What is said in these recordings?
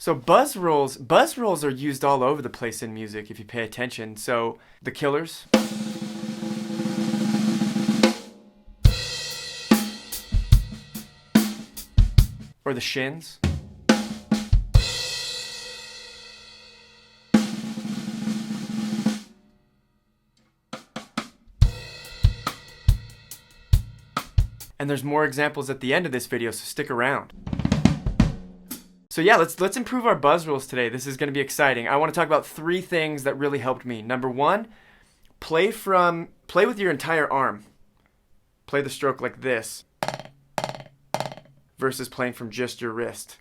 So buzz rolls are used all over the place in music if you pay attention. So the Killers, or the Shins. And there's more examples at the end of this video, so stick around. So yeah, let's improve our buzz rolls today. This is going to be exciting. I want to talk about 3 things that really helped me. Number 1, play with your entire arm. Play the stroke like this versus playing from just your wrist.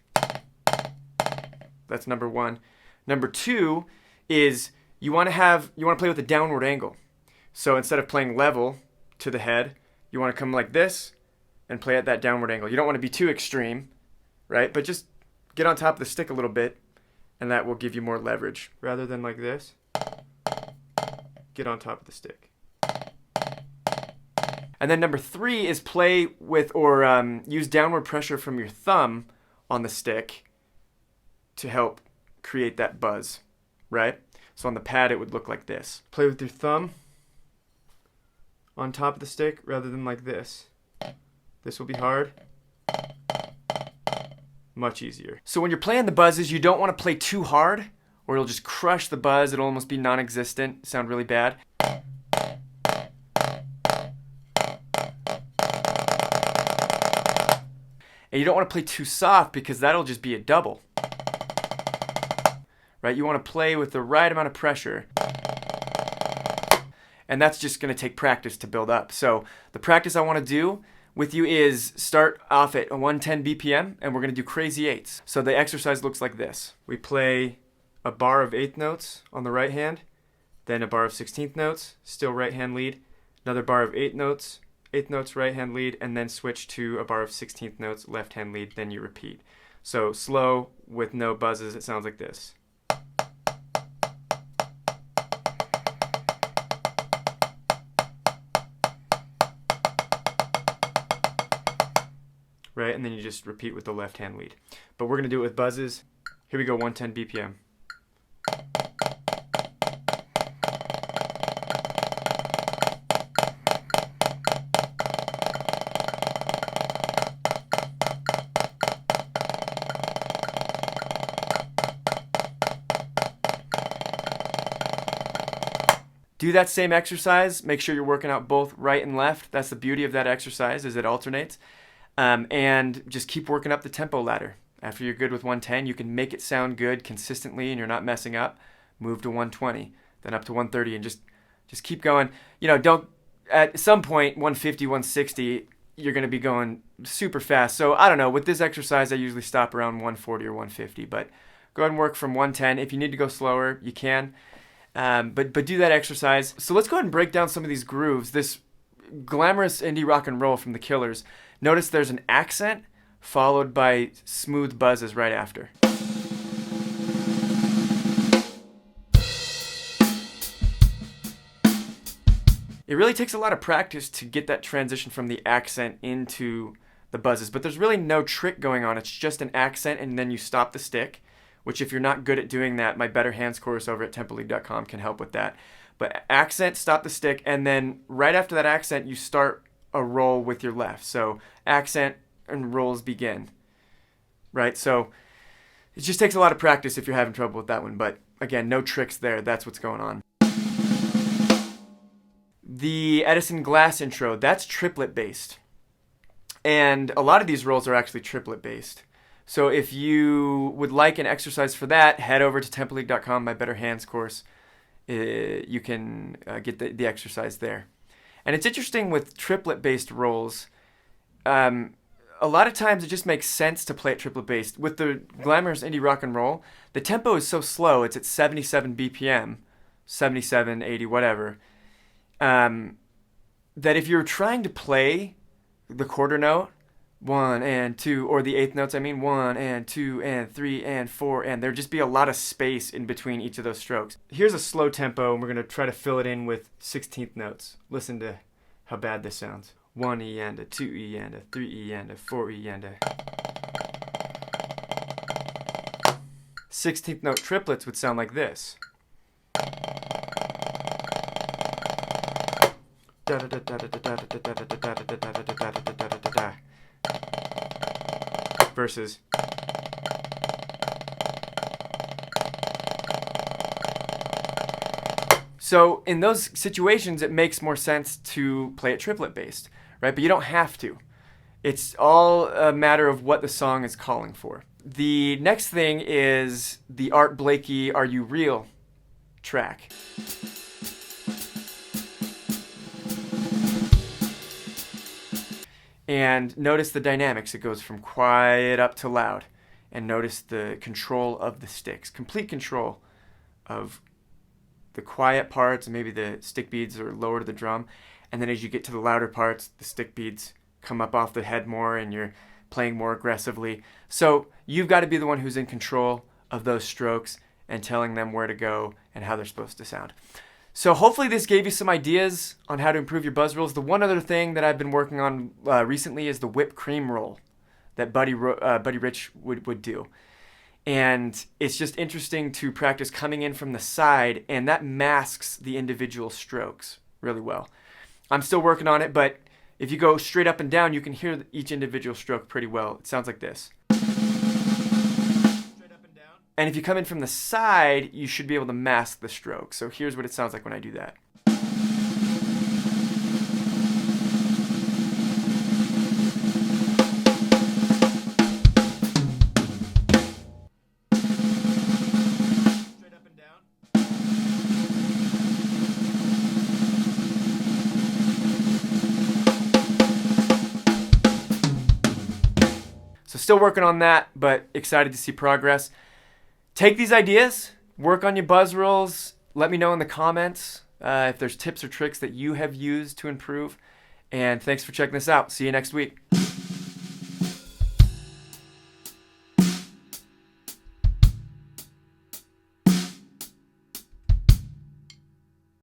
That's number 1. Number 2 is you want to play with a downward angle. So instead of playing level to the head, you want to come like this and play at that downward angle. You don't want to be too extreme, right? But just get on top of the stick a little bit, and that will give you more leverage. Rather than like this, get on top of the stick. And then number 3 is play with or use downward pressure from your thumb on the stick to help create that buzz, right? So on the pad, it would look like this. Play with your thumb on top of the stick rather than like this. This will be hard. Much easier. So when you're playing the buzzes, you don't want to play too hard or you'll just crush the buzz. It'll almost be non-existent, sound really bad. And you don't want to play too soft because that'll just be a double. Right? You want to play with the right amount of pressure. And that's just going to take practice to build up. So the practice I want to do with you is start off at 110 BPM and we're going to do crazy 8s. So the exercise looks like this. We play a bar of 8th notes on the right hand, then a bar of 16th notes, still right hand lead, another bar of 8th notes right hand lead, and then switch to a bar of 16th notes left hand lead, then you repeat. So slow with no buzzes, it sounds like this. Right, and then you just repeat with the left hand lead. But we're going to do it with buzzes. Here we go, 110 BPM. Do that same exercise. Make sure you're working out both right and left. That's the beauty of that exercise, is it alternates. And just keep working up the tempo ladder. After you're good with 110, you can make it sound good consistently and you're not messing up. Move to 120, then up to 130, and just keep going. You know, don't, at some point, 150, 160, you're going to be going super fast. So I don't know, with this exercise, I usually stop around 140 or 150, but go ahead and work from 110. If you need to go slower, you can. But do that exercise. So let's go ahead and break down some of these grooves. This glamorous indie rock and roll from the Killers. Notice there's an accent followed by smooth buzzes right after. It really takes a lot of practice to get that transition from the accent into the buzzes, but there's really no trick going on. It's just an accent and then you stop the stick, which if you're not good at doing that, my Better Hands course over at templeleague.com can help with that. But accent, stop the stick, and then right after that accent, you start a roll with your left. So accent and rolls begin, right? So it just takes a lot of practice if you're having trouble with that one. But again, no tricks there. That's what's going on. The Edison Glass intro, that's triplet based. And a lot of these rolls are actually triplet based. So if you would like an exercise for that, head over to templeleague.com, my Better Hands course. You can get the exercise there. And it's interesting with triplet-based rolls. A lot of times it just makes sense to play it triplet-based. With the glamorous indie rock and roll, the tempo is so slow. It's at 77 BPM, 77, 80, whatever, that if you're trying to play the quarter note, 1 and 2, or the 8th notes, 1 and 2 and 3 and 4, and there'd just be a lot of space in between each of those strokes. Here's a slow tempo, and we're going to try to fill it in with 16th notes. Listen to how bad this sounds. 1 E and a 2 E and a 3 E and a 4 E and a. 16th note triplets would sound like this. Versus so in those situations, it makes more sense to play it triplet based, right? But you don't have to. It's all a matter of what the song is calling for. The next thing is the Art Blakey Are You Real track. And notice the dynamics. It goes from quiet up to loud. And notice the control of the sticks. Complete control of the quiet parts, and maybe the stick beads are lower to the drum. And then as you get to the louder parts, the stick beads come up off the head more and you're playing more aggressively. So you've got to be the one who's in control of those strokes and telling them where to go and how they're supposed to sound. So hopefully this gave you some ideas on how to improve your buzz rolls. The one other thing that I've been working on recently is the whipped cream roll that Buddy Rich would do. And it's just interesting to practice coming in from the side, and that masks the individual strokes really well. I'm still working on it, but if you go straight up and down, you can hear each individual stroke pretty well. It sounds like this. And if you come in from the side, you should be able to mask the stroke. So here's what it sounds like when I do that. Straight up and down. So still working on that, but excited to see progress. Take these ideas, work on your buzz rolls. Let me know in the comments if there's tips or tricks that you have used to improve. And thanks for checking this out. See you next week.